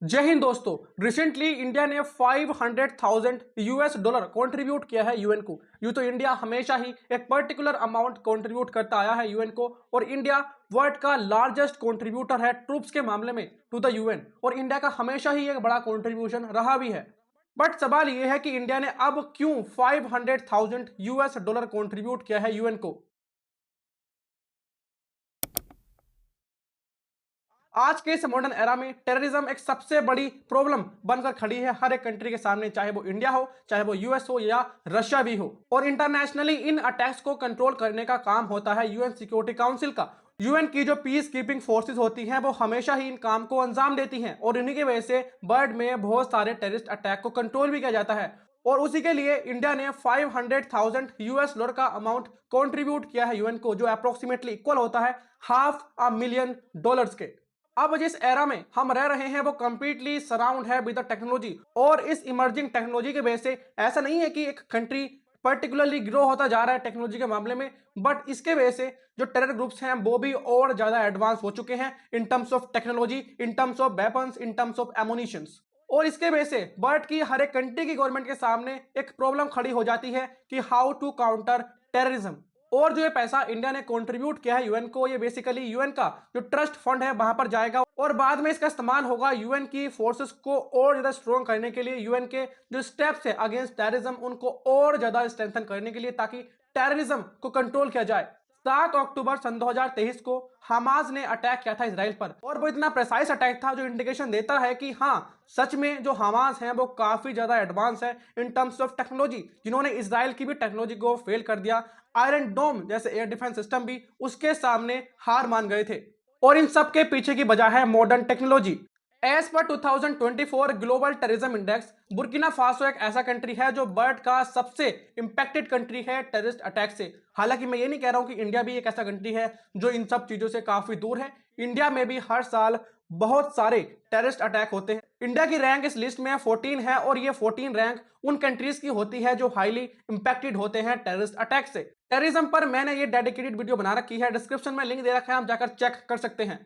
जय हिंद दोस्तों। Recently India ने 500,000 यूएस डॉलर कंट्रीब्यूट किया है यूएन को। यूं तो इंडिया हमेशा ही एक पर्टिकुलर अमाउंट कंट्रीब्यूट करता आया है यूएन को, और इंडिया वर्ल्ड का लार्जेस्ट कंट्रीब्यूटर है ट्रूप्स के मामले में टू द यूएन, और इंडिया का हमेशा ही एक बड़ा कंट्रीब्यूशन रहा भी है। बट सवाल यह है कि इंडिया ने अब क्यों 500,000 यूएस डॉलर कंट्रीब्यूट किया है यूएन को। आज के इस मॉडर्न एरा में टेररिज्म एक सबसे बड़ी प्रॉब्लम बनकर खड़ी है हर एक कंट्री के सामने, चाहे वो इंडिया हो, चाहे वो यूएस हो या रशिया भी हो। और इंटरनेशनली इन अटैक्स को कंट्रोल करने का काम होता है यूएन सिक्योरिटी काउंसिल का। यूएन की जो पीस कीपिंग फोर्सेस होती हैं वो हमेशा ही इन काम को अंजाम देती हैं, और इन्हीं की वजह से वर्ल्ड में बहुत सारे टेररिस्ट अटैक को कंट्रोल भी किया जाता है। और उसी के लिए इंडिया ने 500,000 यूएस डॉलर का अमाउंट कंट्रीब्यूट किया है यूएन को, जो अप्रोक्सीमेटली इक्वल होता है $500,000 के। अब जिस एरा में हम रह रहे हैं वो कंप्लीटली सराउंड है विद द टेक्नोलॉजी, और इस इमर्जिंग टेक्नोलॉजी की वजह से ऐसा नहीं है कि एक कंट्री पर्टिकुलरली ग्रो होता जा रहा है टेक्नोलॉजी के मामले में, बट इसके वजह से जो टेरर ग्रुप्स हैं वो भी और ज्यादा एडवांस हो चुके हैं in terms of technology, in terms of weapons, in terms of ammunitions. और इसके वजह से वर्ल्ड की हर एक कंट्री की गवर्नमेंट के सामने एक प्रॉब्लम खड़ी हो जाती है कि हाउ टू काउंटर टेररिज्म। और जो ये पैसा इंडिया ने कंट्रीब्यूट किया है यूएन को, ये बेसिकली यूएन का जो ट्रस्ट फंड है वहां पर जाएगा, और बाद में इसका इस्तेमाल होगा यूएन की फोर्सेस को और ज्यादा स्ट्रॉन्ग करने के लिए, यूएन के जो स्टेप्स है अगेंस्ट टेररिज्म उनको और ज्यादा स्ट्रेंथन करने के लिए, ताकि टेररिज्म को कंट्रोल किया जाए। 7 अक्टूबर सन 2023 को हमास ने अटैक किया था इसराइल पर, और वो इतना प्रेसाइज अटैक था जो इंडिकेशन देता है कि हाँ, सच में जो हमास हैं वो काफी ज्यादा एडवांस है इन टर्म्स ऑफ टेक्नोलॉजी, जिन्होंने इसराइल की भी टेक्नोलॉजी को फेल कर दिया। आयरन डोम जैसे एयर डिफेंस सिस्टम भी उसके सामने हार मान गए थे, और इन सब के पीछे की वजह है मॉडर्न टेक्नोलॉजी। एज पर 2024 global terrorism index, Burkina Faso एक ऐसा कंट्री है जो वर्ल्ड का सबसे इंपैक्टेड कंट्री है टेररिस्ट अटैक से। हालांकि मैं ये नहीं कह रहा हूं कि इंडिया भी एक ऐसा कंट्री है जो इन सब चीजों से काफी दूर है। इंडिया में भी हर साल बहुत सारे टेररिस्ट अटैक होते हैं। इंडिया की रैंक इस लिस्ट में 14 है, और ये 14 रैंक उन कंट्रीज की होती है जो हाईली इंपैक्टेड होते हैं टेररिस्ट अटैक से। टेररिज्म पर मैंने ये डेडिकेटेड वीडियो बना रखी है, डिस्क्रिप्शन में लिंक दे रखा है, आप जाकर चेक कर सकते हैं।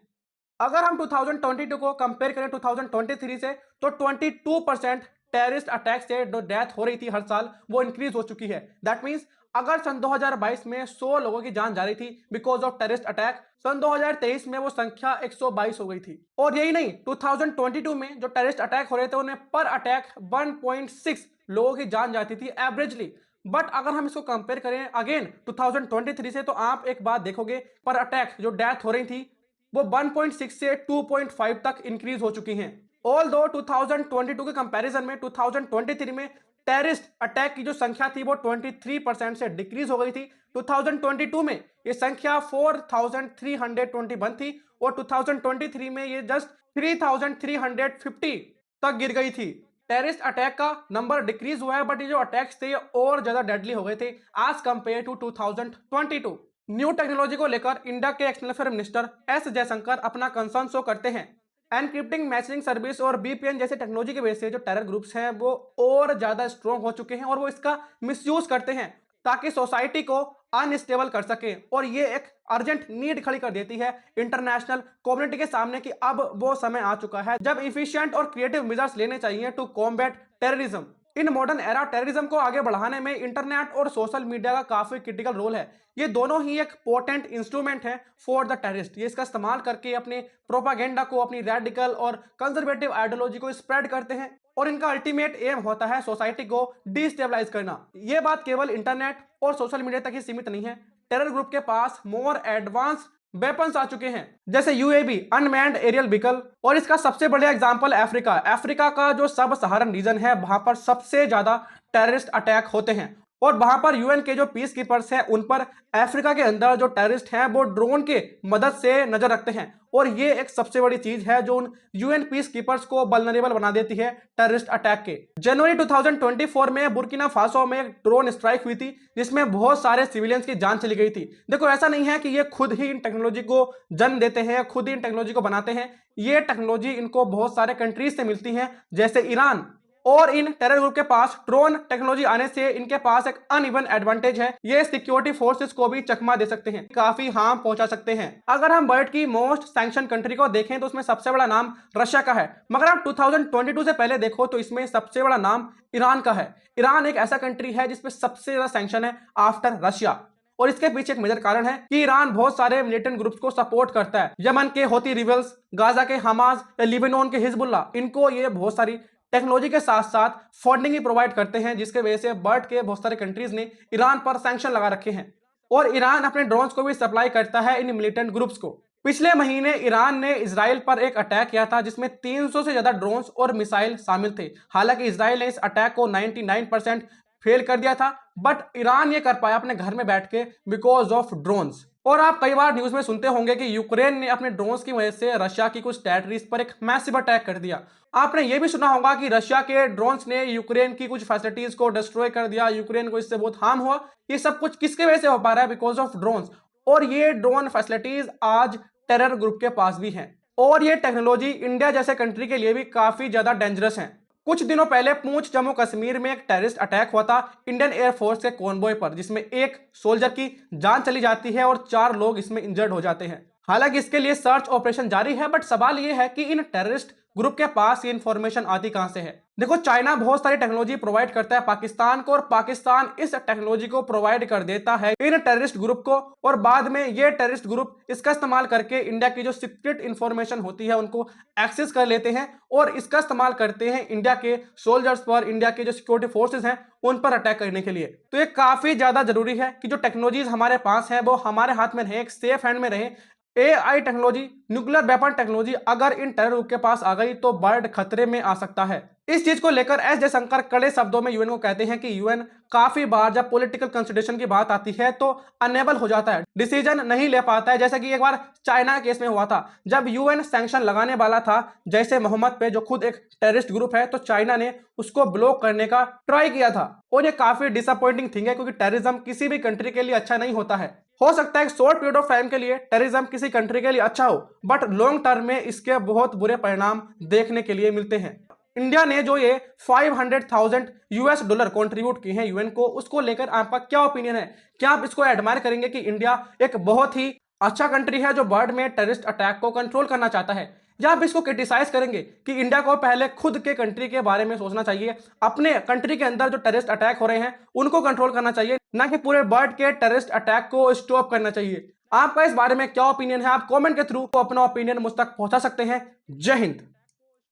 अगर हम 2022 को कंपेयर करें 2023 से, तो 22% टेररिस्ट अटैक से जो डेथ हो रही थी हर साल वो इंक्रीज हो चुकी है। दैट मींस अगर सन 2022 में 100 लोगों की जान जा रही थी बिकॉज ऑफ टेररिस्ट अटैक, सन 2023 में वो संख्या 122 हो गई थी। और यही नहीं, 2022 में जो टेररिस्ट अटैक हो रहे थे उन्हें पर अटैक 1.6 लोगों की जान जाती थी एवरेजली। बट अगर हम इसको कंपेयर करें अगेन 2023 से, तो आप एक बात देखोगे, पर अटैक जो डेथ हो रही थी वो 1.6 से 2.5 तक इंक्रीज हो चुकी हैं। ऑल दो 2022 के कंपैरिजन में 2023 में टेररिस्ट अटैक की जो संख्या थी वो 23% से डिक्रीज हो गई थी। 2022 में ये संख्या 4,321 थी, और 2023 में ये जस्ट 3,350 तक गिर गई थी। टेररिस्ट अटैक का नंबर डिक्रीज हुआ है, बट ये जो अटैक्स थे और ज्यादा डेडली हो गए थे as compare to 2022। New technology को लेकर इंडिया के external affair minister S Jaishankar अपना कंसर्न शो करते हैं। एनक्रिप्टिंग मैसेजिंग सर्विस और बीपीएन जैसे टेक्नोलॉजी की वजह से जो टेरर ग्रुप्स हैं वो और ज्यादा स्ट्रॉन्ग हो चुके हैं, और वो इसका मिसयूज करते हैं ताकि सोसाइटी को अनस्टेबल कर सके। और ये एक अर्जेंट नीड खड़ी कर देती है इंटरनेशनल कम्युनिटी के सामने कि अब वो समय आ चुका है जब इफिशिएंट और क्रिएटिव मेजर्स लेने चाहिए to combat terrorism. In modern era terrorism को आगे बढ़ाने में इंटरनेट और सोशल मीडिया का काफी क्रिटिकल रोल है। ये दोनों ही एक पोटेंट इंस्ट्रूमेंट है फॉर द टेररिस्ट। ये इसका इस्तेमाल करके अपने प्रोपागेंडा को, अपनी रेडिकल और कंजर्वेटिव आइडियोलॉजी को स्प्रेड करते हैं, और इनका अल्टीमेट एम होता है सोसाइटी को डिस्टेबलाइज करना। ये बात केवल इंटरनेट और सोशल मीडिया तक ही सीमित नहीं है। टेरर ग्रुप के पास मोर एडवांस वेपन्स आ चुके हैं, जैसे यूएवी अनमैन्ड एरियल व्हीकल, और इसका सबसे बड़ा एग्जांपल अफ्रीका का जो सब सहारन रीजन है वहां पर सबसे ज्यादा टेररिस्ट अटैक होते हैं, और वहां पर यूएन के जो पीस कीपर्स हैं उन पर अफ्रीका के अंदर जो टेररिस्ट हैं वो ड्रोन के मदद से नजर रखते हैं। और ये एक सबसे बड़ी चीज है जो उन यूएन पीस कीपर्स को वल्नरेबल बना देती है टेररिस्ट अटैक के। जनवरी 2024 में बुर्किना फासो में एक ड्रोन स्ट्राइक हुई थी जिसमें बहुत सारे सिविलियंस की जान चली गई थी। देखो, ऐसा नहीं है कि ये खुद ही इन टेक्नोलॉजी को जन्म देते हैं, खुद ही इन टेक्नोलॉजी को बनाते हैं। ये टेक्नोलॉजी इनको बहुत सारे कंट्रीज से मिलती है, जैसे ईरान और इन टेरर ग्रुप के पास ड्रोन टेक्नोलॉजी आने से इनके पास एक अनइवन एडवांटेज है। ये सिक्योरिटी फोर्सेस को भी चकमा दे सकते हैं, काफी हार्म पहुंचा सकते हैं। अगर हम वर्ल्ड की मोस्ट सैंक्शन कंट्री को देखें तो उसमें सबसे बड़ा नाम रशिया का है, मगर आप 2022 से पहले देखो तो इसमें सबसे बड़ा नाम ईरान का है। ईरान एक ऐसा कंट्री है जिसपे सबसे ज्यादा सैंक्शन है आफ्टर रशिया, और इसके पीछे एक मेजर कारण है कि ईरान बहुत सारे मिलिटेंट ग्रुप्स को सपोर्ट करता है। यमन के होती रिबल्स, गाजा के हमास या लिबानन के हिजबुल्ला, इनको ये बहुत सारी टेक्नोलॉजी के साथ साथ फंडिंग भी प्रोवाइड करते हैं, जिसके वजह से वर्ल्ड के बहुत सारे कंट्रीज ने ईरान पर सैंक्शन लगा रखे हैं। और ईरान अपने ड्रोन्स को भी सप्लाई करता है इन मिलिटेंट ग्रुप्स को। पिछले महीने ईरान ने इजराइल पर एक अटैक किया था जिसमें 300 से ज्यादा ड्रोन्स और मिसाइल शामिल थे। हालांकि इजराइल ने इस अटैक को 99% फेल कर दिया था, बट ईरान ये कर पाया अपने घर में बैठ के बिकॉज ऑफ ड्रोन्स। और आप कई बार न्यूज में सुनते होंगे कि यूक्रेन ने अपने ड्रोन्स की वजह से रशिया की कुछ टेरिटरीज पर एक मैसिव अटैक कर दिया। आपने ये भी सुना होगा कि रशिया के ड्रोन्स ने यूक्रेन की कुछ फैसिलिटीज को डिस्ट्रॉय कर दिया, यूक्रेन को इससे बहुत हार्म हुआ। ये सब कुछ किसके वजह से हो पा रहा है? Because of drones. और ये ड्रोन फैसिलिटीज आज टेरर ग्रुप के पास भी हैं, और ये टेक्नोलॉजी इंडिया जैसे कंट्री के लिए भी काफी ज्यादा डेंजरस है। कुछ दिनों पहले पूंछ जम्मू कश्मीर में एक टेररिस्ट अटैक हुआ था इंडियन एयरफोर्स के कॉन्वॉय पर, जिसमें एक सोल्जर की जान चली जाती है और 4 लोग इसमें इंजर्ड हो जाते हैं। हालांकि इसके लिए सर्च ऑपरेशन जारी है, बट सवाल यह है कि इन टेररिस्ट ग्रुप के पास ये इंफॉर्मेशन आती कहां से है? देखो, चाइना बहुत सारी टेक्नोलॉजी प्रोवाइड करता है पाकिस्तान को, और पाकिस्तान इस टेक्नोलॉजी को प्रोवाइड कर देता है इन टेररिस्ट ग्रुप को, और बाद में ये टेररिस्ट ग्रुप इसका इस्तेमाल करके इंडिया की जो सीक्रेट इंफॉर्मेशन होती है उनको एक्सेस कर लेते हैं और इसका इस्तेमाल करते हैं इंडिया के सोल्जर्स पर, इंडिया के जो सिक्योरिटी फोर्सेज हैं उन पर अटैक करने के लिए। तो ये काफी ज्यादा जरूरी है कि जो टेक्नोलॉजीज हमारे पास है वो हमारे हाथ में रहे, एक सेफ हैंड में रहे। AI technology, nuclear weapon technology अगर इन टेरर ग्रुप के पास आ गई तो वर्ल्ड खतरे में आ सकता है। इस चीज को लेकर एस जयशंकर कड़े शब्दों में यूएन को कहते हैं कि यूएन काफी बार जब पॉलिटिकल कंसिडरेशन की बात आती है तो अनेबल हो जाता है, डिसीजन नहीं ले पाता है। जैसे कि एक बार चाइना के केस में हुआ था, जब यूएन सैंक्शन लगाने वाला था जैसे मोहम्मद पे, जो खुद एक टेररिस्ट ग्रुप है, तो चाइना ने उसको ब्लॉक करने का ट्राई किया था। और ये काफी डिसअपॉइंटिंग थिंग है, क्योंकि टेररिज्म किसी भी कंट्री के लिए अच्छा नहीं होता है। हो सकता है एक शॉर्ट पीरियड ऑफ टाइम के लिए टेररिज्म किसी कंट्री के लिए अच्छा हो, बट लॉन्ग टर्म में इसके बहुत बुरे परिणाम देखने के लिए मिलते हैं। इंडिया ने जो ये $500,000 कंट्रीब्यूट किए हैं यूएन को, उसको लेकर आपका क्या ओपिनियन है? क्या आप इसको एडमायर करेंगे कि इंडिया एक बहुत ही अच्छा कंट्री है जो वर्ल्ड में टेररिस्ट अटैक को कंट्रोल करना चाहता है, या आप इसको क्रिटिसाइज करेंगे कि इंडिया को पहले खुद के कंट्री के बारे में सोचना चाहिए, अपने कंट्री के अंदर जो टेररिस्ट अटैक हो रहे हैं उनको कंट्रोल करना चाहिए, ना कि पूरे वर्ल्ड के टेररिस्ट अटैक को स्टॉप करना चाहिए? आपका इस बारे में क्या ओपिनियन है? आप कमेंट के थ्रू अपना ओपिनियन मुझ तक पहुंचा सकते हैं। जय हिंद।